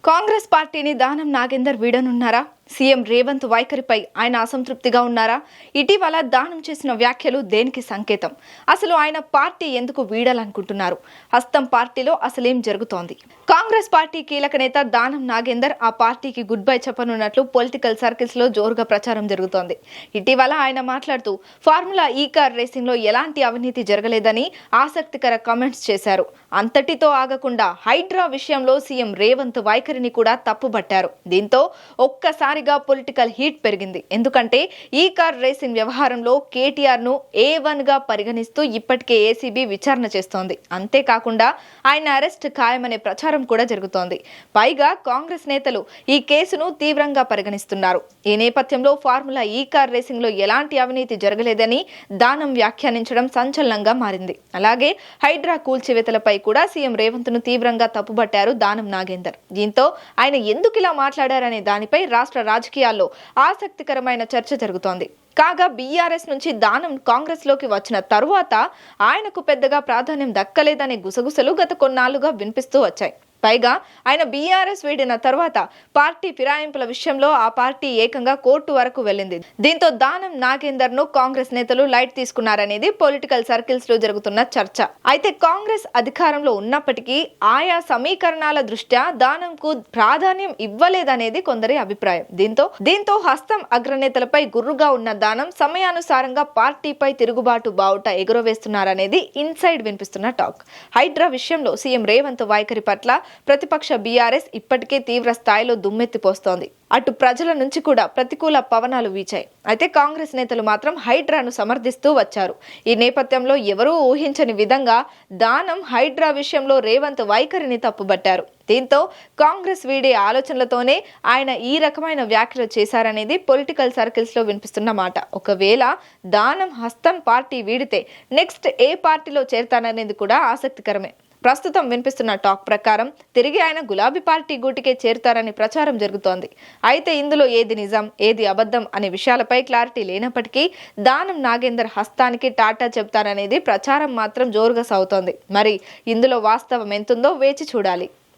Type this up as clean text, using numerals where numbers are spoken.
కాంగ్రెస్ పార్టీని దానం నాగేందర్ వీడనున్నారా? సీఎం రేవంత్ వైఖరిపై ఆయన అసంతృప్తిగా ఉన్నారా? ఇటీవల దానం చేసిన వ్యాఖ్యలు దేనికి సంకేతం? అసలు ఆయన పార్టీ ఎందుకు వీడాలనుకుంటున్నారు? హస్తం పార్టీలో అసలేం జరుగుతోంది? కాంగ్రెస్ పార్టీ కీలక నేత దానం నాగేందర్ ఆ పార్టీకి గుడ్ బై చెప్పనున్నట్లు పొలిటికల్ సర్కిల్స్ లో జోరుగా ప్రచారం జరుగుతోంది. ఇటీవల ఆయన మాట్లాడుతూ ఫార్ములా ఈ కార్ రేసింగ్ లో ఎలాంటి అవినీతి జరగలేదని ఆసక్తికర కామెంట్స్ చేశారు. అంతటితో ఆగకుండా హైడ్రా విషయంలో సీఎం రేవంత్ వైఖరిని కూడా తప్పుబట్టారు. దీంతో ఒక్కసారి పొలిటికల్ హీట్ పెరిగింది. ఎందుకంటే ఈ కార్ రేసింగ్ వ్యవహారంలో కేటీఆర్ ను A1 గా పరిగణిస్తూ ఇప్పటికే ఏసీబీ విచారణ చేస్తోంది. అంతేకాకుండా ఆయన అరెస్ట్ ఖాయమనే ప్రచారం కూడా జరుగుతోంది. పైగా కాంగ్రెస్ నేతలు ఈ కేసును తీవ్రంగా పరిగణిస్తున్నారు. ఈ నేపథ్యంలో ఫార్ములా ఈ కార్ రేసింగ్ లో ఎలాంటి అవినీతి జరగలేదని దానం వ్యాఖ్యానించడం సంచలనంగా మారింది. అలాగే హైడ్రా కూల్చివేతలపై కూడా సీఎం రేవంత్ ను తీవ్రంగా తప్పుబట్టారు దానం నాగేందర్. దీంతో ఆయన ఎందుకు ఇలా మాట్లాడారనే దానిపై రాష్ట్ర రాజకీయాల్లో ఆసక్తికరమైన చర్చ జరుగుతోంది. కాగా బీఆర్ఎస్ నుంచి దానం కాంగ్రెస్ లోకి వచ్చిన తరువాత ఆయనకు పెద్దగా ప్రాధాన్యం దక్కలేదనే గుసగుసలు గత కొన్నాళ్లుగా వినిపిస్తూ వచ్చాయి. పైగా ఆయన బీఆర్ఎస్ వీడిన తర్వాత పార్టీ ఫిరాయింపుల విషయంలో ఆ పార్టీ ఏకంగా కోర్టు వరకు వెళ్ళింది. దీంతో దానం నాగేందర్ ను కాంగ్రెస్ నేతలు లైట్ తీసుకున్నారనేది పొలిటికల్ సర్కిల్స్ లో జరుగుతున్న చర్చ. అయితే కాంగ్రెస్ అధికారంలో ఉన్నప్పటికీ ఆయా సమీకరణాల దృష్ట్యా దానంకు ప్రాధాన్యం ఇవ్వలేదనేది కొందరి అభిప్రాయం. దీంతో హస్తం అగ్రనేతలపై గుర్రుగా ఉన్న దానం సమయానుసారంగా పార్టీపై తిరుగుబాటు బావుట ఎగురవేస్తున్నారనేది ఇన్సైడ్ వినిపిస్తున్న టాక్. హైడ్రా విషయంలో సీఎం రేవంత్ వైఖరి పట్ల ప్రతిపక్ష బీఆర్ఎస్ ఇప్పటికే తీవ్ర స్థాయిలో దుమ్మెత్తిపోస్తోంది. అటు ప్రజల నుంచి కూడా ప్రతికూల పవనాలు వీచాయి. అయితే కాంగ్రెస్ నేతలు మాత్రం హైడ్రాను సమర్థిస్తూ వచ్చారు. ఈ నేపథ్యంలో ఎవరూ ఊహించని విధంగా దానం హైడ్రా విషయంలో రేవంత్ వైఖరిని తప్పుబట్టారు. దీంతో కాంగ్రెస్ వీడే ఆలోచనలతోనే ఆయన ఈ రకమైన వ్యాఖ్యలు చేశారనేది పొలిటికల్ సర్కిల్స్ లో వినిపిస్తున్న మాట. ఒకవేళ దానం హస్తం పార్టీ వీడితే నెక్స్ట్ ఏ పార్టీలో చేరతాననేది కూడా ఆసక్తికరమే. ప్రస్తుతం వినిపిస్తున్న టాక్ ప్రకారం తిరిగి ఆయన గులాబీ పార్టీ గూటికే చేరుతారని ప్రచారం జరుగుతోంది. అయితే ఇందులో ఏది నిజం ఏది అబద్ధం అనే విషయాలపై క్లారిటీ లేనప్పటికీ దానం నాగేందర్ హస్తానికి టాటా చెప్తారనేది ప్రచారం మాత్రం జోరుగా సాగుతోంది. మరి ఇందులో వాస్తవం ఎంతుందో వేచి చూడాలి.